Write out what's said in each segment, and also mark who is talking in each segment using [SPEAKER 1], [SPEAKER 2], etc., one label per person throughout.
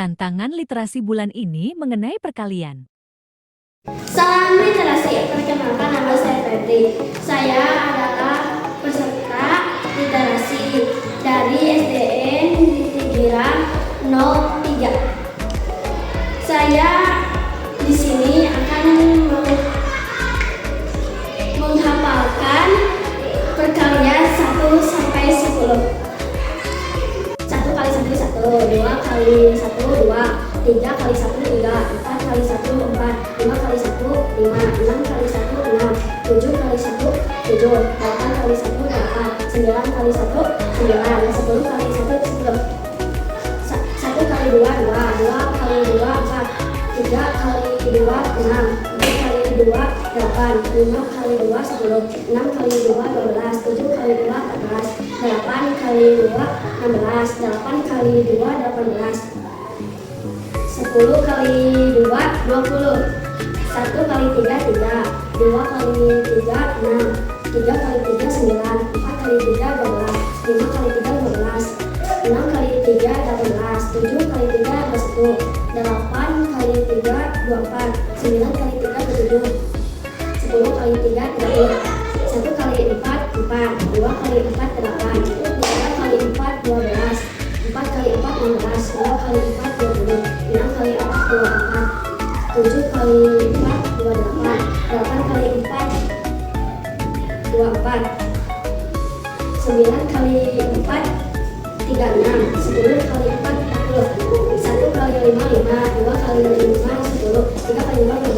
[SPEAKER 1] Tantangan literasi bulan ini mengenai perkalian.
[SPEAKER 2] Salam literasi, perkenalkan nama saya Febri. Saya adalah peserta literasi dari SDN Negeri Girang 03. Saya di sini akan menghafalkan perkalian 1 sampai 10. 1 kali 1 1, 2 kali 1 2, 3 kali 1 3, 4 kali 1 4, 5 kali 1 5, 6 kali 1 6, 7 kali 1 7, 8 kali 1 8, 9 kali 1 9, 10 kali 1 10. 1 kali 2 2, 2 kali 2 4, 3 kali 2 6, 4 kali 2 8, 5 kali 2 10, 6 kali 2 12, 7 kali 2 14, 8 kali 2 16, 8 kali 2 18, 10 kali 2 20, 1 kali 3 3, 2 kali 3 6, 3 kali 3 9, 4 kali 3 12, 5 kali 3 15, 6 kali 3 18, 7 kali 3 21, 8 kali 3 24, 9 kali 3 27, 10 kali 3 30, 1 kali 4 4, 2 kali 4 8, 3 kali 4 12, 4 kali 4 16, 2 kali 4 20, 6 kali 4 24, 7 kali 4 28, 8 kali 4 24, 9 kali 4 36, 10 kali 4 40, 1 kali 5 5, 2 kali 5 10, 3 kali 5 12, 4 kali 5 20, 5 kali 5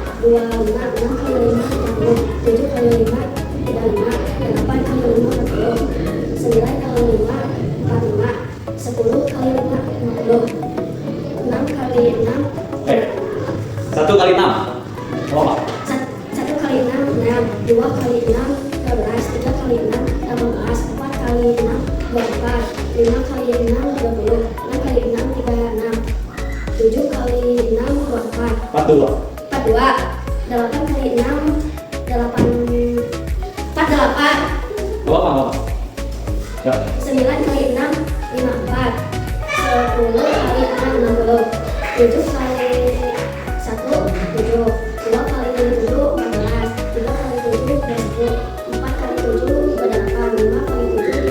[SPEAKER 2] 25, 6 kali 5 30, 7 kali 5 35, 8 kali 5 40, 9 kali 5 45, 10 kali 5 50, 6 kali 6
[SPEAKER 3] 1 kali 6 berapa?
[SPEAKER 2] 1 kali 6 6, 2 kali 6 12, 3 kali 6 18, 4 kali 6 24, 5 kali 6 20, 6 kali 6 36, 7 kali 6 24,
[SPEAKER 3] 42
[SPEAKER 2] 42, 8 kali 6 8 48,
[SPEAKER 3] berapa? Ya.
[SPEAKER 2] 9 kali 6 54, 10 kali 6 60, 7 kali 1 7, 2 kali 7 14, 3 kali 7 20, 4 kali 7 28, 5 kali 7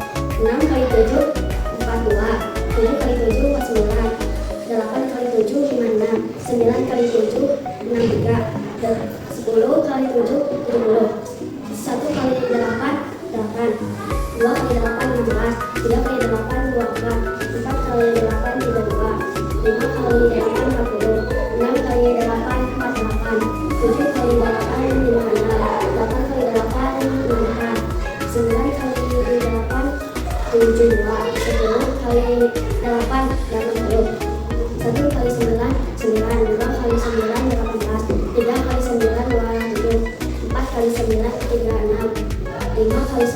[SPEAKER 2] 35, 6 kali 7 42, 7 kali 7 49, 8 kali 7 56, 9 kali 7 63, 10 kali 7 70, 1 kali 8 8, 2 kali 8 16, 3 kali 8 24, 4 kali 8 32, 5 kali 8 40, 6 kali 8 48, 7 kali 8 56, 8 kali 8 64, 9 kali 8 72, 10 kali 8 80, 1 kali 9 9, 2 kali 9 18, 3 kali 9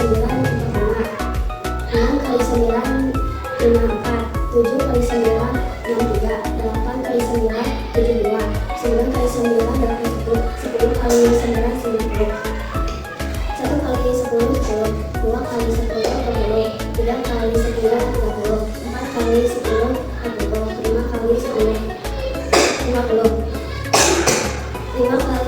[SPEAKER 2] 27, 4 kali 9 36, 5 kali 9 45, 6 kali 9 54, 7 kali 9 63, 8 kali 9 72, 9 kali 9 81, 10 kali 9 90, 1 kali 10 10, 2 kali 10 20, 3 kali 10 30, 4 kali 10 40, 5 kali 10 50, 5 kali